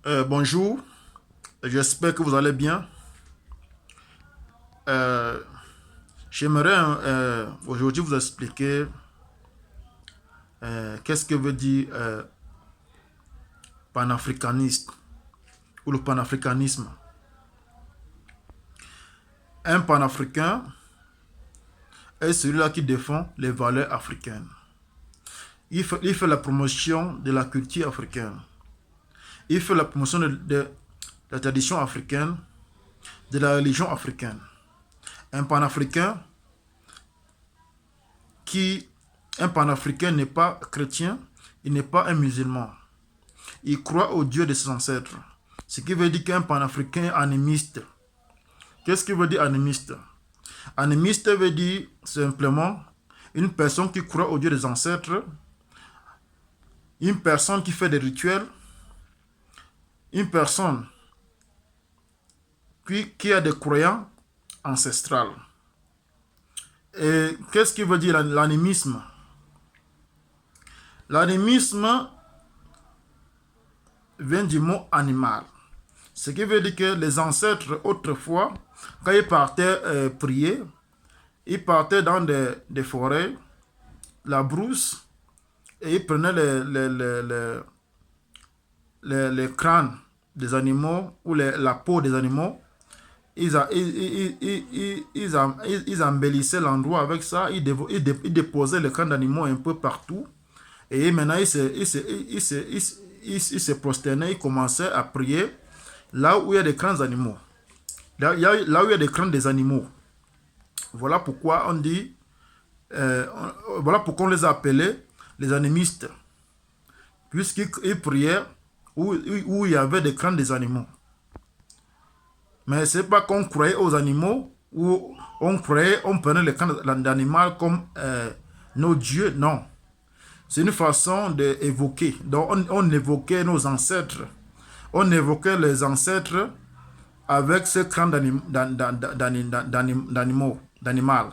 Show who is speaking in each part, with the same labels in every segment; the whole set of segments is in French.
Speaker 1: Bonjour, j'espère que vous allez bien. Euh, J'aimerais aujourd'hui vous expliquer qu'est-ce que veut dire panafricaniste ou le panafricanisme. Un panafricain est celui-là qui défend les valeurs africaines. Il fait la promotion de la culture africaine. Il fait la promotion de la tradition africaine, de la religion africaine. Un panafricain qui Un panafricain n'est pas chrétien, il n'est pas un musulman. Il croit au Dieu de ses ancêtres. Ce qui veut dire qu'un panafricain est animiste. Qu'est-ce qui veut dire animiste? Animiste veut dire simplement une personne qui croit au Dieu des ancêtres, une personne qui fait des rituels, une personne qui a des croyances ancestrales. Et qu'est-ce qui veut dire l'animisme? L'animisme vient du mot animal. Ce qui veut dire que les ancêtres, autrefois, quand ils partaient prier, ils partaient dans des forêts, la brousse, et ils prenaient les crânes des animaux ou la peau des animaux. Ils embellissaient l'endroit avec ça, ils déposaient les crânes d'animaux un peu partout. Et maintenant, ils se prosternaient, ils commençaient à prier là où il y a des crânes animaux. Là où il y a des crânes des animaux. Voilà pourquoi on dit, voilà pourquoi on les a appelés les animistes. Puisqu'ils priaient où il y avait des crânes des animaux. Mais c'est pas qu'on croyait aux animaux ou on prenait les crânes d'animal comme nos dieux, non. C'est une façon d'évoquer. Donc on évoquait nos ancêtres. On évoquait les ancêtres avec ce crâne d'animal.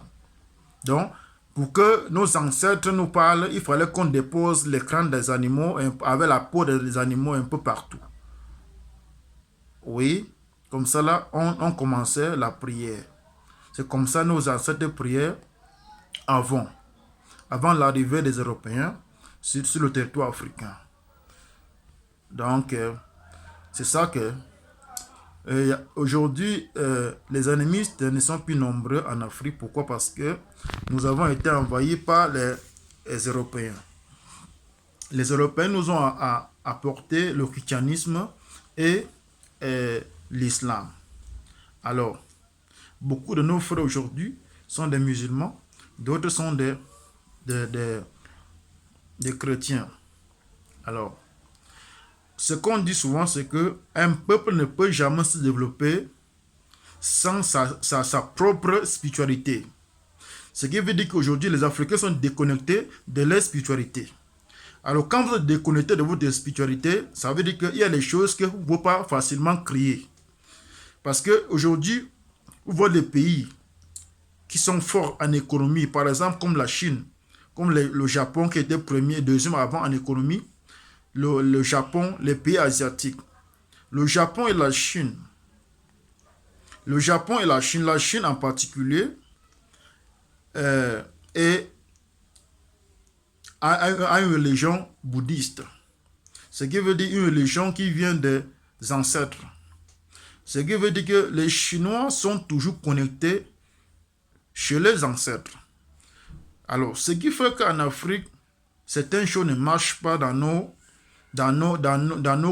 Speaker 1: Donc, pour que nos ancêtres nous parlent, il fallait qu'on dépose les crânes des animaux avec la peau des animaux un peu partout. Oui, comme ça là, on commençait la prière. C'est comme ça nos ancêtres priaient avant l'arrivée des Européens sur le territoire africain. Donc, c'est ça que aujourd'hui, les animistes ne sont plus nombreux en Afrique. Pourquoi? Parce que nous avons été envahis par les Européens. Les Européens nous ont apporté le christianisme et l'islam. Alors, beaucoup de nos frères aujourd'hui sont des musulmans, d'autres sont des chrétiens. Alors, ce qu'on dit souvent, c'est qu'un peuple ne peut jamais se développer sans sa propre spiritualité. Ce qui veut dire qu'aujourd'hui, les Africains sont déconnectés de leur spiritualité. Alors, quand vous êtes déconnecté de votre spiritualité, ça veut dire qu'il y a des choses que vous ne pouvez pas facilement créer. Parce qu'aujourd'hui, vous voyez des pays qui sont forts en économie, par exemple comme la Chine, comme le Japon qui était premier et deuxième avant en économie, le Japon, les pays asiatiques. Le Japon et la Chine. La Chine en particulier, est a une religion bouddhiste. Ce qui veut dire une religion qui vient des ancêtres. Ce qui veut dire que les Chinois sont toujours connectés chez les ancêtres. Alors, ce qui fait qu'en Afrique, certaines choses ne marchent pas dans nos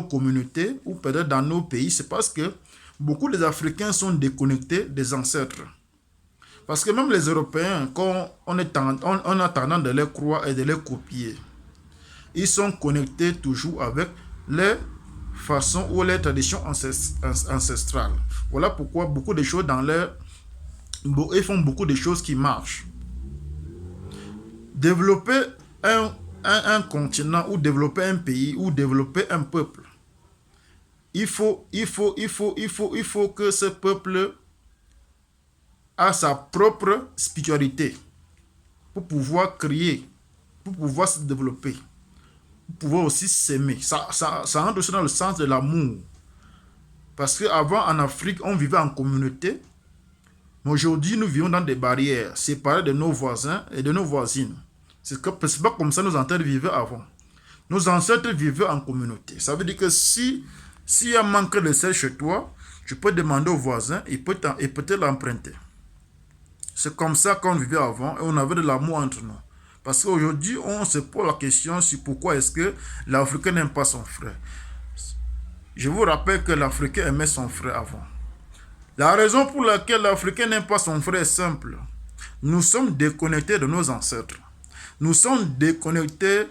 Speaker 1: communautés ou peut-être dans nos pays, c'est parce que beaucoup des Africains sont déconnectés des ancêtres. Parce que même les Européens, quand on a tendance de les croire et de les copier, ils sont connectés toujours avec les façons ou les traditions ancestrales. Voilà pourquoi beaucoup de choses ils font beaucoup de choses qui marchent. Développer un continent ou développer un pays ou développer un peuple, il faut que ce peuple a sa propre spiritualité pour pouvoir créer, pour pouvoir se développer. pouvez aussi s'aimer. Ça entre aussi dans le sens de l'amour. Parce qu'avant, en Afrique, on vivait en communauté. Mais aujourd'hui, nous vivons dans des barrières, séparés de nos voisins et de nos voisines. C'est pas comme ça que nos ancêtres vivaient avant. Nos ancêtres vivaient en communauté. Ça veut dire que s'il y a un manque de sel chez toi, tu peux demander au voisin, il peut te l'emprunter. C'est comme ça qu'on vivait avant et on avait de l'amour entre nous. Parce qu'aujourd'hui, on se pose la question sur pourquoi est-ce que l'Africain n'aime pas son frère. Je vous rappelle que l'Africain aimait son frère avant. La raison pour laquelle l'Africain n'aime pas son frère est simple. Nous sommes déconnectés de nos ancêtres. Nous sommes déconnectés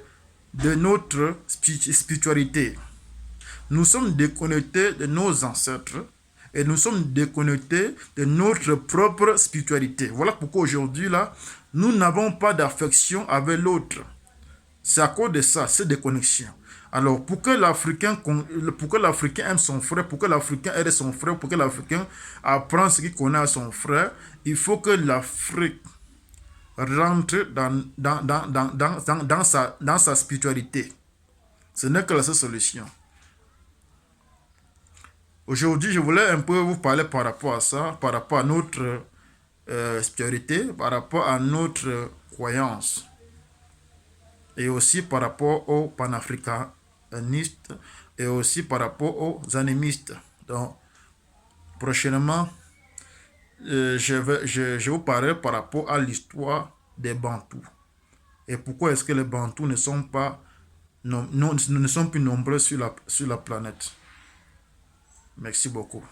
Speaker 1: de notre spiritualité. Nous sommes déconnectés de nos ancêtres et nous sommes déconnectés de notre propre spiritualité. Voilà pourquoi aujourd'hui, là, nous n'avons pas d'affection avec l'autre. C'est à cause de ça, cette déconnexion. Alors, pour que l'Africain aime son frère, pour que l'Africain aide son frère, pour que l'Africain apprenne ce qu'il connaît à son frère, il faut que l'Afrique rentre dans sa spiritualité. Ce n'est que la seule solution. Aujourd'hui, je voulais un peu vous parler par rapport à ça, par rapport à notre spiritualité, par rapport à notre croyance. Et aussi par rapport aux panafricanistes et aussi par rapport aux animistes. Donc, prochainement, je vous parlerai par rapport à l'histoire des Bantous. Et pourquoi est-ce que les Bantous ne sont plus nombreux sur la planète. Merci beaucoup.